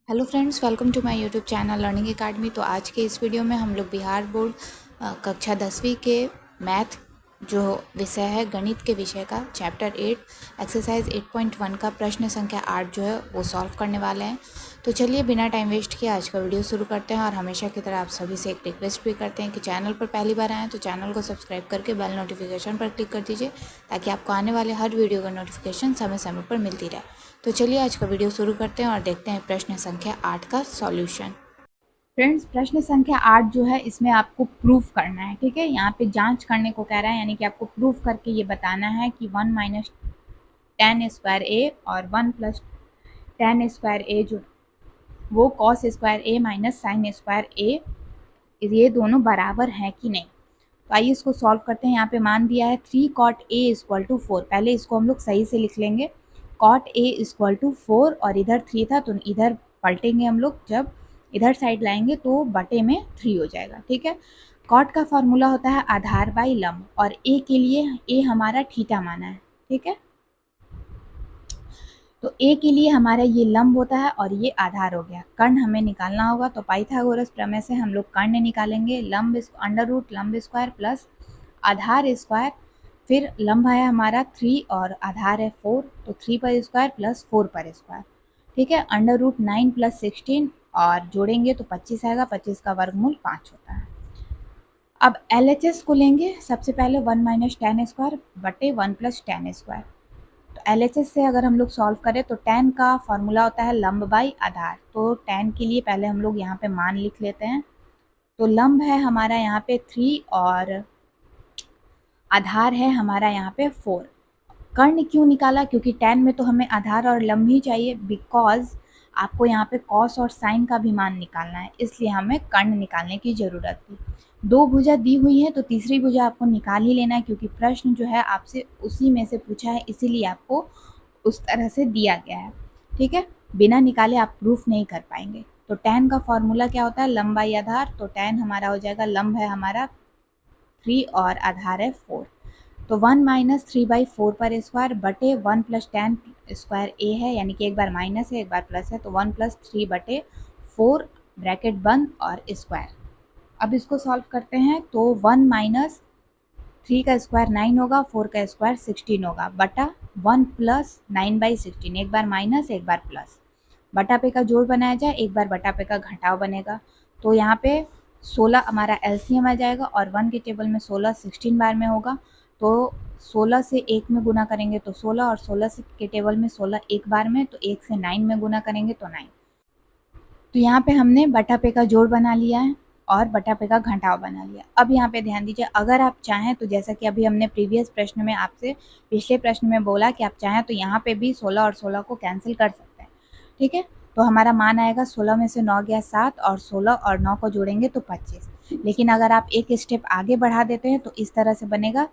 Hello friends, welcome to my YouTube channel Learning Academy. तो आज के इस वीडियो में हम लोग बिहार बोर्ड कक्षा 10वीं के मैथ जो विषय है गणित के विषय का चैप्टर 8 एक्सरसाइज 8.1 का प्रश्न संख्या 8 जो है वो सॉल्व करने वाले हैं। तो चलिए बिना टाइम वेस्ट किए आज का वीडियो शुरू करते हैं। और हमेशा की तरह आप सभी से एक रिक्वेस्ट भी करते हैं कि चैनल पर पहली बार आएँ तो चैनल को सब्सक्राइब करके बेल नोटिफिकेशन पर क्लिक कर दीजिए ताकि आपको आने वाले हर वीडियो का नोटिफिकेशन समय समय पर मिलती रहे। तो चलिए आज का वीडियो शुरू करते हैं और देखते हैं प्रश्न संख्या 8 का सॉल्यूशन। फ्रेंड्स, प्रश्न संख्या 8 जो है इसमें आपको प्रूफ करना है। ठीक है, यहाँ पे जांच करने को कह रहा है, यानी कि आपको प्रूफ करके ये बताना है कि 1 माइनस टेन स्क्वायर ए और 1 प्लस टेन स्क्वायर ए जो वो कॉस स्क्वायर ए माइनस साइन स्क्वायर ए ये दोनों बराबर हैं कि नहीं। तो आइए इसको सॉल्व करते हैं। यहाँ पे मान दिया है 3 कॉट ए इक्वल टू 4। पहले इसको हम लोग सही से लिख लेंगे। कॉट ए इक्वल टू 4 और इधर 3 था तो इधर पलटेंगे हम लोग। जब इधर साइड लाएंगे तो बटे में 3 हो जाएगा। ठीक है, कॉट का फॉर्मूला होता है आधार बाई लंब और ए के लिए ए हमारा थीटा माना है। ठीक है, तो ए के लिए हमारा ये लंब होता है और ये आधार हो गया। कर्ण हमें निकालना होगा तो पाइथागोरस प्रमेय से हम लोग कर्ण निकालेंगे। लंब अंडर रूट लंब स्क्वायर प्लस आधार स्क्वायर, फिर लंब है हमारा 3 और आधार है 4, तो 3 पर स्क्वायर प्लस 4 पर स्क्वायर। ठीक है, अंडर रूट 9 प्लस 16 और जोड़ेंगे तो 25 आएगा। 25 का वर्गमूल 5 होता है। अब LHS को लेंगे। सबसे पहले 1 माइनस टेन स्क्वायर बटे 1 प्लस टेन स्क्वायर। तो LHS से अगर हम लोग सॉल्व करें तो tan का फॉर्मूला होता है लंब बाई आधार। तो tan के लिए पहले हम लोग यहाँ पे मान लिख लेते हैं। तो लंब है हमारा यहाँ पे 3 और आधार है हमारा यहाँ पे 4। कर्ण क्यों निकाला? क्योंकि tan में तो हमें आधार और लंब ही चाहिए, बिकॉज आपको यहाँ पे कॉस और साइन का भी मान निकालना है, इसलिए हमें कर्ण निकालने की ज़रूरत थी। दो भुजा दी हुई है तो तीसरी भुजा आपको निकाल ही लेना है, क्योंकि प्रश्न जो है आपसे उसी में से पूछा है, इसीलिए आपको उस तरह से दिया गया है। ठीक है, बिना निकाले आप प्रूफ नहीं कर पाएंगे। तो tan का फॉर्मूला क्या होता है? लंब बाई आधार। तो tan हमारा हो जाएगा, लंब है हमारा 3 और आधार है 4। तो 1 माइनस 3/4 पर स्क्वायर बटे 1 प्लस टेन स्क्वायर ए है, यानी कि एक बार माइनस है एक बार प्लस है, तो 1 प्लस 3 बटे 4 ब्रैकेट बंद और स्क्वायर। अब इसको सॉल्व करते हैं तो 1 माइनस 3 का स्क्वायर 9 होगा, 4 का स्क्वायर 16 होगा, बटा 1 प्लस 9/16, एक बार माइनस एक बार प्लस। बटा पे का जोड़ बनाया जाए, एक बार बटा पे का घटाव बनेगा। तो यहाँ पे 16 हमारा एलसीएम आ जाएगा और 1 के टेबल में 16 16 बार में होगा। तो 16 से 1 में गुना करेंगे तो 16, और 16 से के टेबल में 16 एक बार में, तो 1 से 9 में गुना करेंगे तो 9। तो यहाँ पे हमने बटा पे का जोड़ बना लिया है और बटा पे का घटाव बना लिया। अब यहाँ पे ध्यान दीजिए, अगर आप चाहें तो जैसा कि अभी हमने प्रीवियस प्रश्न में आपसे पिछले प्रश्न में बोला कि आप चाहें तो यहाँ पे भी 16 और 16 को कैंसिल कर सकते हैं। ठीक है, तो हमारा मान आएगा 16 में से 9 गया 7 और 16 और 9 को जोड़ेंगे तो 25। लेकिन अगर आप एक स्टेप आगे बढ़ा देते हैं तो इस तरह से बनेगा,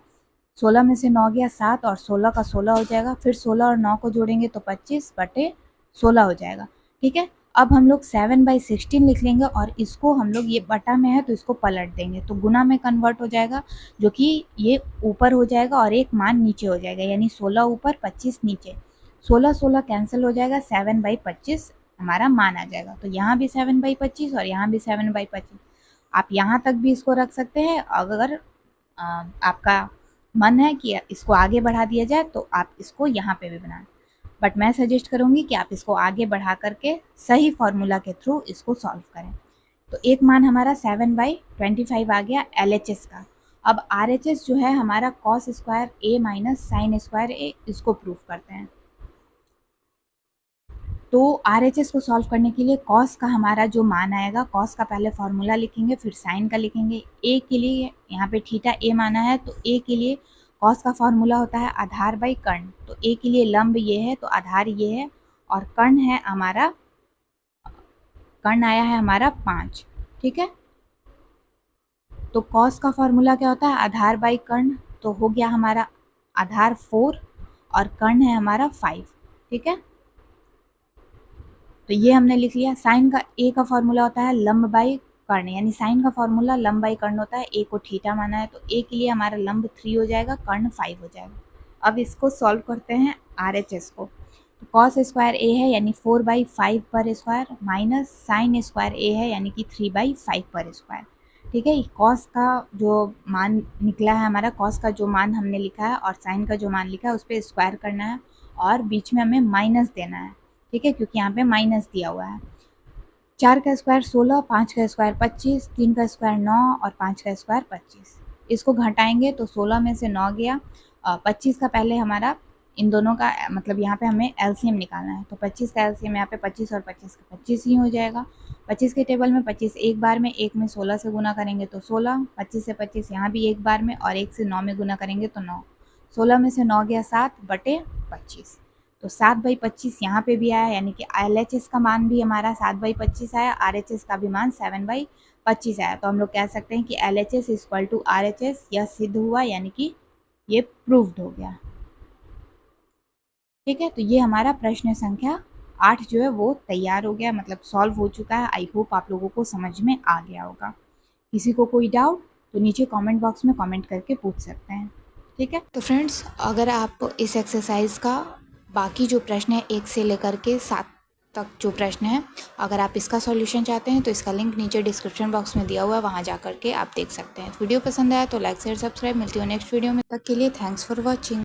16 में से 9 गया 7 और 16 का 16 हो जाएगा, फिर 16 और 9 को जोड़ेंगे तो 25 बटे 16 हो जाएगा। ठीक है, अब हम लोग 7/16 लिख लेंगे और इसको हम लोग, ये बटा में है तो इसको पलट देंगे तो गुना में कन्वर्ट हो जाएगा, जो कि ये ऊपर हो जाएगा और एक मान नीचे हो जाएगा, यानी 16 ऊपर 25 नीचे। 16 16 कैंसिल हो जाएगा, 7/25 हमारा मान आ जाएगा। तो यहाँ भी 7/25 और यहाँ भी 7/25। आप यहाँ तक भी इसको रख सकते हैं। अगर आपका मन है कि इसको आगे बढ़ा दिया जाए तो आप इसको यहाँ पे भी बनाएं, बट मैं सजेस्ट करूँगी कि आप इसको आगे बढ़ा करके सही फॉर्मूला के थ्रू इसको सॉल्व करें। तो एक मान हमारा 7/25 आ गया LHS का। अब RHS जो है हमारा कॉस स्क्वायर ए माइनस साइन स्क्वायर ए, इसको प्रूफ करते हैं। तो RHS को सॉल्व करने के लिए कॉस का हमारा जो मान आएगा, कॉस का पहले फॉर्मूला लिखेंगे फिर साइन का लिखेंगे। ए के लिए यहाँ पे थीटा ए माना है तो ए के लिए कॉस का फॉर्मूला होता है आधार बाई कर्ण। तो ए के लिए लंब ये है तो आधार ये है और कर्ण है हमारा, कर्ण आया है हमारा 5। ठीक है, तो कॉस का फॉर्मूला क्या होता है? आधार बाई कर्ण। तो हो गया हमारा आधार 4 और कर्ण है हमारा 5। ठीक है, तो ये हमने लिख लिया। साइन का ए का फॉर्मूला होता है लंब बाई कर्ण, यानी साइन का फॉर्मूला लंब बाई कर्ण होता है। ए को थीटा माना है तो ए के लिए हमारा लंब 3 हो जाएगा, कर्ण 5 हो जाएगा। अब इसको सॉल्व करते हैं RHS को। कॉस स्क्वायर ए है यानी 4/5 पर स्क्वायर माइनस साइन स्क्वायर ए है यानी कि 3/5 पर स्क्वायर। ठीक है, कॉस का जो मान निकला है हमारा, कॉस का जो मान हमने लिखा है और साइन का जो मान लिखा है उस पर स्क्वायर करना है और बीच में हमें माइनस देना है। ठीक है, क्योंकि यहाँ पे माइनस दिया हुआ है। 4 का स्क्वायर 16, 5 का स्क्वायर 25, 3 का स्क्वायर 9 और 5 का स्क्वायर 25। इसको घटाएंगे तो 16 में से 9 गया, 25 का पहले हमारा इन दोनों का मतलब यहाँ पे हमें एलसीएम निकालना है, तो 25 का एलसीएम यहाँ पे 25 और 25 का 25 ही हो जाएगा। 25 के टेबल में 25 एक बार में, एक में 16 से गुना करेंगे तो 16, 25 से 25 यहाँ भी एक बार में और 1 से 9 में गुना करेंगे तो 9। 16 में से 9 गया 7/25, तो 7/25 यहाँ पे भी आया, यानी कि LHS का मान भी हमारा 7/25 आया, RHS का भी मान 7/25 आया। तो हम लोग कह सकते हैं कि LHS इक्वल टू RHS, यह सिद्ध हुआ, यानी कि ये प्रूव्ड हो गया। ठीक है, तो ये हमारा प्रश्न संख्या 8 जो है वो तैयार हो गया, मतलब सॉल्व हो चुका है। आई होप आप लोगों को समझ में आ गया होगा। किसी को कोई डाउट तो नीचे कमेंट बॉक्स में कमेंट करके पूछ सकते हैं। ठीक है, तो फ्रेंड्स अगर आप इस एक्सरसाइज का बाकी जो प्रश्न है 1 से लेकर के 7 तक जो प्रश्न है, अगर आप इसका सॉल्यूशन चाहते हैं तो इसका लिंक नीचे डिस्क्रिप्शन बॉक्स में दिया हुआ है, वहाँ जा करके आप देख सकते हैं। वीडियो पसंद आया तो लाइक शेयर सब्सक्राइब। मिलती हूँ नेक्स्ट वीडियो में, तक के लिए थैंक्स फॉर वॉचिंग।